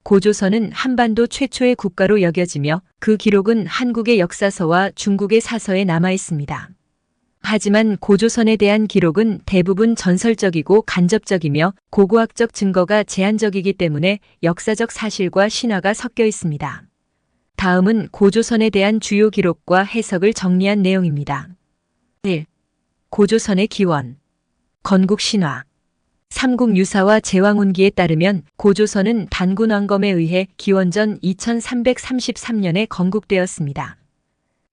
고조선은 한반도 최초의 국가로 여겨지며 그 기록은 한국의 역사서와 중국의 사서에 남아 있습니다. 하지만 고조선에 대한 기록은 대부분 전설적이고 간접적이며 고고학적 증거가 제한적이기 때문에 역사적 사실과 신화가 섞여 있습니다. 다음은 고조선에 대한 주요 기록과 해석을 정리한 내용입니다. 1. 고조선의 기원. 건국신화. 삼국유사와 제왕운기에 따르면 고조선은 단군왕검에 의해 기원전 2333년에 건국되었습니다.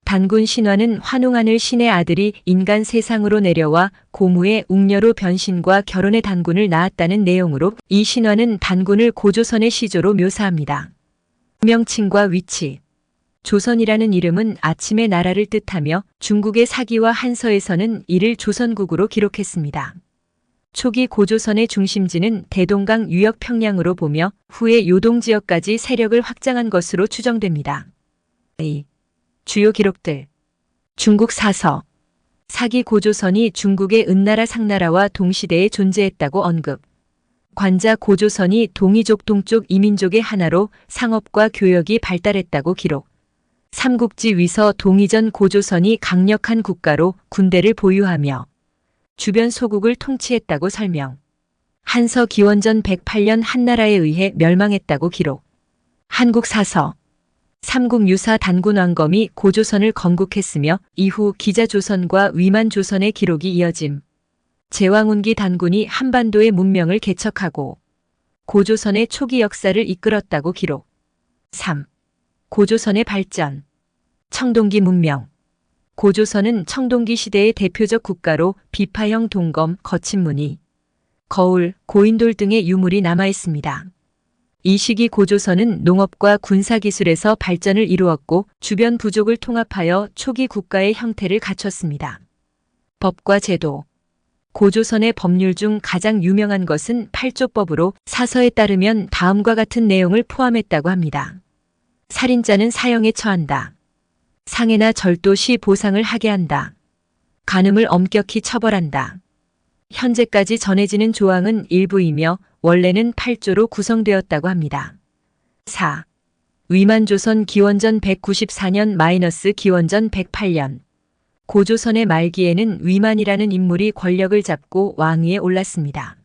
단군 신화는 환웅하늘 신의 아들이 인간 세상으로 내려와 고무의 웅녀로 변신과 결혼의 단군을 낳았다는 내용으로 이 신화는 단군을 고조선의 시조로 묘사합니다. 명칭과 위치. 조선이라는 이름은 아침의 나라를 뜻하며 중국의 사기와 한서에서는 이를 조선국으로 기록했습니다. 초기 고조선의 중심지는 대동강 유역 평양으로 보며 후에 요동 지역까지 세력을 확장한 것으로 추정됩니다. 2. 주요 기록들. 중국 사서. 사기 고조선이 중국의 은나라 상나라와 동시대에 존재했다고 언급. 관자 고조선이 동이족 동쪽 이민족의 하나로 상업과 교역이 발달했다고 기록. 삼국지 위서 동이전 고조선이 강력한 국가로 군대를 보유하며 주변 소국을 통치했다고 설명. 한서 기원전 108년 한나라에 의해 멸망했다고 기록. 한국사서. 삼국유사 단군왕검이 고조선을 건국했으며 이후 기자조선과 위만조선의 기록이 이어짐. 제왕운기 단군이 한반도의 문명을 개척하고 고조선의 초기 역사를 이끌었다고 기록. 3. 고조선의 발전. 청동기 문명. 고조선은 청동기 시대의 대표적 국가로 비파형 동검, 거친 무늬, 거울, 고인돌 등의 유물이 남아 있습니다. 이 시기 고조선은 농업과 군사기술에서 발전을 이루었고 주변 부족을 통합하여 초기 국가의 형태를 갖췄습니다. 법과 제도. 고조선의 법률 중 가장 유명한 것은 팔조법으로 사서에 따르면 다음과 같은 내용을 포함했다고 합니다. 살인자는 사형에 처한다. 상해나 절도 시 보상을 하게 한다. 간음을 엄격히 처벌한다. 현재까지 전해지는 조항은 일부이며 원래는 8조로 구성되었다고 합니다. 4. 위만조선 기원전 194년 - 기원전 108년. 고조선의 말기에는 위만이라는 인물이 권력을 잡고 왕위에 올랐습니다.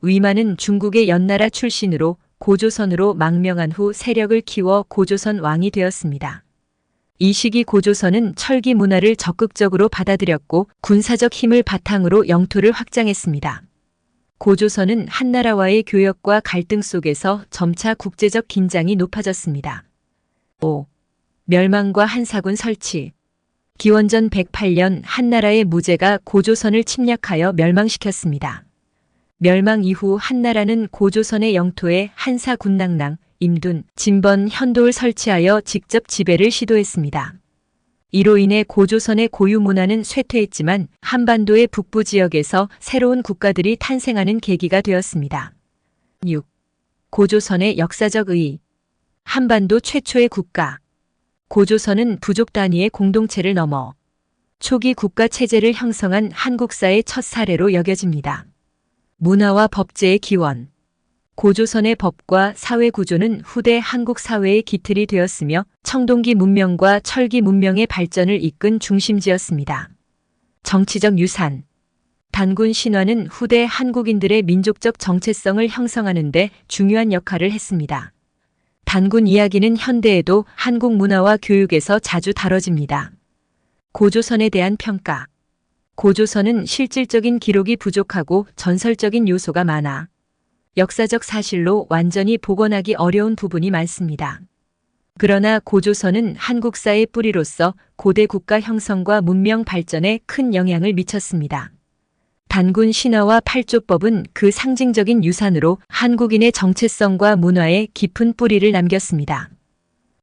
위만은 중국의 연나라 출신으로 고조선으로 망명한 후 세력을 키워 고조선 왕이 되었습니다. 이 시기 고조선은 철기 문화를 적극적으로 받아들였고 군사적 힘을 바탕으로 영토를 확장했습니다. 고조선은 한나라와의 교역과 갈등 속에서 점차 국제적 긴장이 높아졌습니다. 5. 멸망과 한사군 설치. 기원전 108년 한나라의 무제가 고조선을 침략하여 멸망시켰습니다. 멸망 이후 한나라는 고조선의 영토에 한사 군낭랑, 임둔, 진번, 현도를 설치하여 직접 지배를 시도했습니다. 이로 인해 고조선의 고유 문화는 쇠퇴했지만 한반도의 북부 지역에서 새로운 국가들이 탄생하는 계기가 되었습니다. 6. 고조선의 역사적 의의. 한반도 최초의 국가. 고조선은 부족 단위의 공동체를 넘어 초기 국가 체제를 형성한 한국사의 첫 사례로 여겨집니다. 문화와 법제의 기원. 고조선의 법과 사회 구조는 후대 한국 사회의 기틀이 되었으며 청동기 문명과 철기 문명의 발전을 이끈 중심지였습니다. 정치적 유산. 단군 신화는 후대 한국인들의 민족적 정체성을 형성하는 데 중요한 역할을 했습니다. 단군 이야기는 현대에도 한국 문화와 교육에서 자주 다뤄집니다. 고조선에 대한 평가. 고조선은 실질적인 기록이 부족하고 전설적인 요소가 많아 역사적 사실로 완전히 복원하기 어려운 부분이 많습니다. 그러나 고조선은 한국사의 뿌리로서 고대 국가 형성과 문명 발전에 큰 영향을 미쳤습니다. 단군 신화와 팔조법은 그 상징적인 유산으로 한국인의 정체성과 문화에 깊은 뿌리를 남겼습니다.